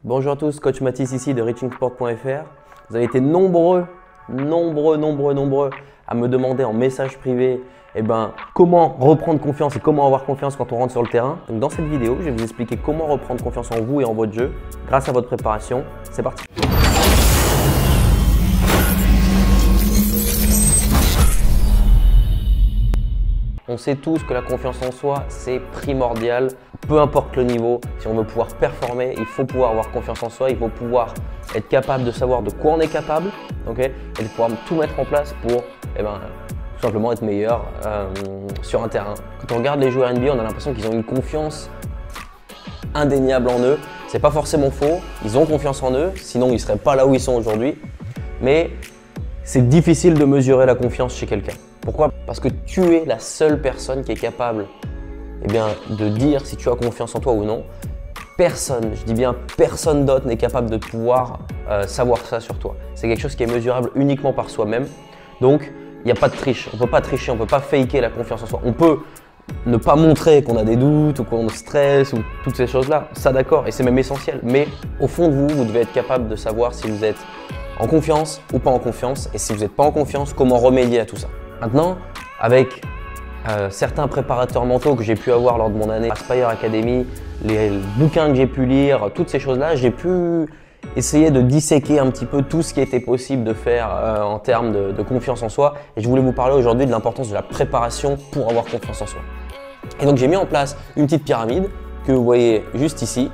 Bonjour à tous, coach Mathis ici de reachingsport.fr. Vous avez été nombreux à me demander en message privé comment reprendre confiance et comment avoir confiance quand on rentre sur le terrain. Donc dans cette vidéo, je vais vous expliquer comment reprendre confiance en vous et en votre jeu grâce à votre préparation. C'est parti! On sait tous que la confiance en soi, c'est primordial, peu importe le niveau. Si on veut pouvoir performer, il faut pouvoir avoir confiance en soi, il faut pouvoir être capable de savoir de quoi on est capable, et de pouvoir tout mettre en place pour tout simplement être meilleur sur un terrain. Quand on regarde les joueurs NBA, on a l'impression qu'ils ont une confiance indéniable en eux. C'est pas forcément faux, ils ont confiance en eux, sinon ils ne seraient pas là où ils sont aujourd'hui. Mais c'est difficile de mesurer la confiance chez quelqu'un. Pourquoi? Parce que tu es la seule personne qui est capable de dire si tu as confiance en toi ou non. Personne, je dis bien personne d'autre n'est capable de pouvoir savoir ça sur toi. C'est quelque chose qui est mesurable uniquement par soi-même. Donc, il n'y a pas de triche. On ne peut pas tricher, on ne peut pas faker la confiance en soi. On peut ne pas montrer qu'on a des doutes ou qu'on stresse ou toutes ces choses-là. Ça, d'accord, et c'est même essentiel. Mais au fond de vous, vous devez être capable de savoir si vous êtes en confiance ou pas en confiance. Et si vous n'êtes pas en confiance, comment remédier à tout ça. Maintenant, avec certains préparateurs mentaux que j'ai pu avoir lors de mon année Aspire Academy, les bouquins que j'ai pu lire, toutes ces choses-là, j'ai pu essayer de disséquer un petit peu tout ce qui était possible de faire en termes de confiance en soi. Et je voulais vous parler aujourd'hui de l'importance de la préparation pour avoir confiance en soi. Et donc j'ai mis en place une petite pyramide que vous voyez juste ici.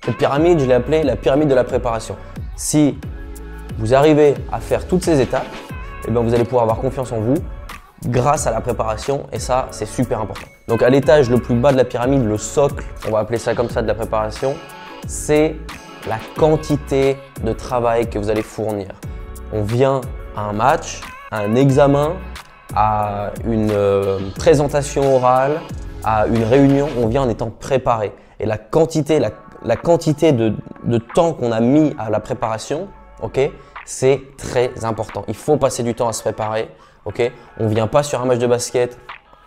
Cette pyramide, je l'ai appelée la pyramide de la préparation. Si vous arrivez à faire toutes ces étapes, vous allez pouvoir avoir confiance en vous grâce à la préparation, et ça, c'est super important. Donc à l'étage le plus bas de la pyramide, le socle, on va appeler ça comme ça, de la préparation, c'est la quantité de travail que vous allez fournir. On vient à un match, à un examen, à une présentation orale, à une réunion, on vient en étant préparé. Et la quantité de temps qu'on a mis à la préparation, c'est très important. Il faut passer du temps à se préparer. On ne vient pas sur un match de basket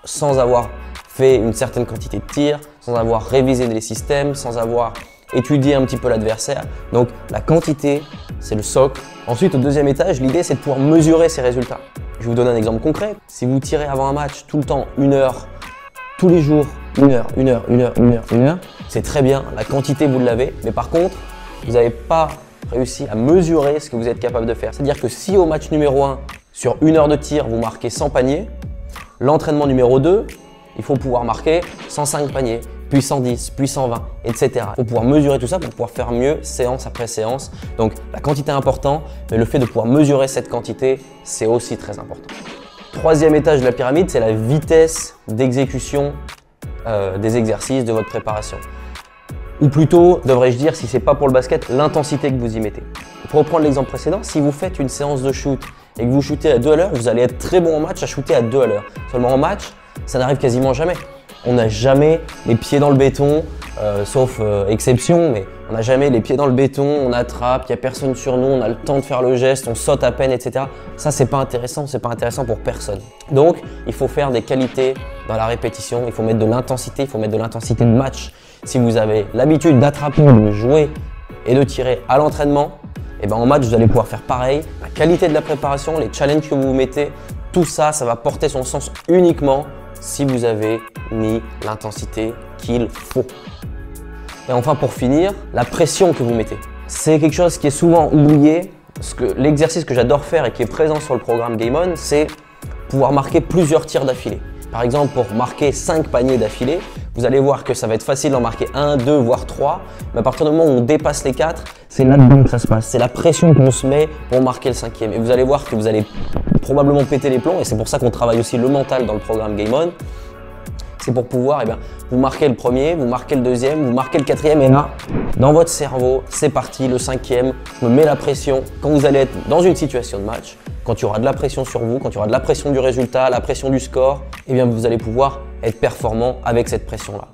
sans avoir fait une certaine quantité de tirs, sans avoir révisé les systèmes, sans avoir étudié un petit peu l'adversaire. Donc la quantité, c'est le socle. Ensuite, au deuxième étage, l'idée c'est de pouvoir mesurer ses résultats. Je vais vous donner un exemple concret. Si vous tirez avant un match tout le temps 1 heure, tous les jours, 1 heure, c'est très bien, la quantité vous l'avez. Mais par contre, vous n'avez pas réussi à mesurer ce que vous êtes capable de faire. C'est-à-dire que si au match numéro 1, sur 1 heure de tir, vous marquez 100 paniers, l'entraînement numéro 2, il faut pouvoir marquer 105 paniers, puis 110, puis 120, etc. Il faut pouvoir mesurer tout ça pour pouvoir faire mieux séance après séance. Donc la quantité est importante, mais le fait de pouvoir mesurer cette quantité, c'est aussi très important. Troisième étage de la pyramide, c'est la vitesse d'exécution des exercices de votre préparation. Ou plutôt, devrais-je dire, si ce n'est pas pour le basket, l'intensité que vous y mettez. Pour reprendre l'exemple précédent, si vous faites une séance de shoot et que vous shootez à 2 à l'heure, vous allez être très bon en match à shooter à 2 à l'heure. Seulement en match, ça n'arrive quasiment jamais. On n'a jamais les pieds dans le béton, sauf exception, mais on n'a jamais les pieds dans le béton, on attrape, il n'y a personne sur nous, on a le temps de faire le geste, on saute à peine, etc. Ça, c'est pas intéressant pour personne. Donc, il faut faire des qualités dans la répétition, il faut mettre de l'intensité, il faut mettre de l'intensité de match. Si vous avez l'habitude d'attraper, de jouer et de tirer à l'entraînement, en match, vous allez pouvoir faire pareil. La qualité de la préparation, les challenges que vous vous mettez, tout ça, ça va porter son sens uniquement si vous avez mis l'intensité qu'il faut. Et enfin, pour finir, la pression que vous mettez. C'est quelque chose qui est souvent oublié. Parce que l'exercice que j'adore faire et qui est présent sur le programme Game On, c'est pouvoir marquer plusieurs tirs d'affilée. Par exemple, pour marquer 5 paniers d'affilée, vous allez voir que ça va être facile d'en marquer 1, 2, voire 3. Mais à partir du moment où on dépasse les 4, c'est là-dedans que ça se passe. C'est la pression qu'on se met pour marquer le 5e. Et vous allez voir que vous allez probablement péter les plombs. Et c'est pour ça qu'on travaille aussi le mental dans le programme Game On. C'est pour pouvoir, vous marquez le premier, vous marquez le deuxième, vous marquez le 4e. Et là, dans votre cerveau, c'est parti, le 5e. Je me mets la pression. Quand vous allez être dans une situation de match, quand il y aura de la pression sur vous, quand il y aura de la pression du résultat, la pression du score, vous allez pouvoir être performant avec cette pression-là.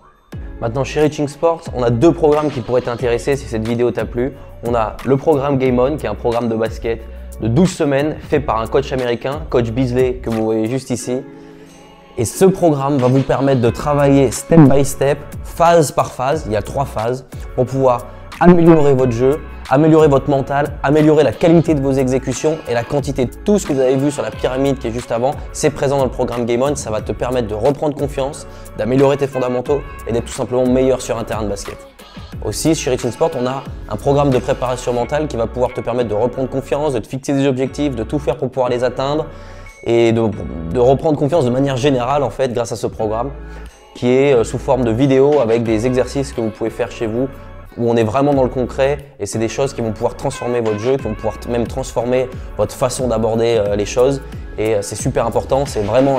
Maintenant, chez Reaching Sports, on a 2 programmes qui pourraient t'intéresser si cette vidéo t'a plu. On a le programme Game On, qui est un programme de basket de 12 semaines fait par un coach américain, coach Beasley, que vous voyez juste ici. Et ce programme va vous permettre de travailler step by step, phase par phase, il y a 3 phases, pour pouvoir améliorer votre jeu, améliorer votre mental, améliorer la qualité de vos exécutions et la quantité de tout ce que vous avez vu sur la pyramide qui est juste avant. C'est présent dans le programme Game On, ça va te permettre de reprendre confiance, d'améliorer tes fondamentaux et d'être tout simplement meilleur sur un terrain de basket. Aussi, chez Rich in Sport, on a un programme de préparation mentale qui va pouvoir te permettre de reprendre confiance, de te fixer des objectifs, de tout faire pour pouvoir les atteindre et de reprendre confiance de manière générale en fait grâce à ce programme qui est sous forme de vidéos avec des exercices que vous pouvez faire chez vous où on est vraiment dans le concret et c'est des choses qui vont pouvoir transformer votre jeu, qui vont pouvoir même transformer votre façon d'aborder les choses et c'est super important, c'est vraiment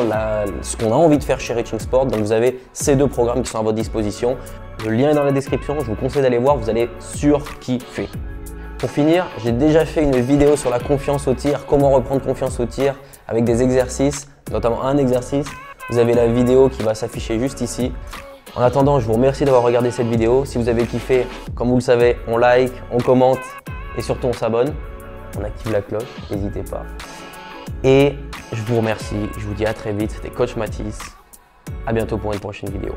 ce qu'on a envie de faire chez Rich in Sport. Donc vous avez ces deux programmes qui sont à votre disposition. Le lien est dans la description, je vous conseille d'aller voir, vous allez surkiffer. Pour finir, j'ai déjà fait une vidéo sur la confiance au tir, comment reprendre confiance au tir avec des exercices, notamment un exercice. Vous avez la vidéo qui va s'afficher juste ici. En attendant, je vous remercie d'avoir regardé cette vidéo. Si vous avez kiffé, comme vous le savez, on like, on commente et surtout on s'abonne. On active la cloche, n'hésitez pas. Et je vous remercie, je vous dis à très vite, c'était Coach Mathis. À bientôt pour une prochaine vidéo.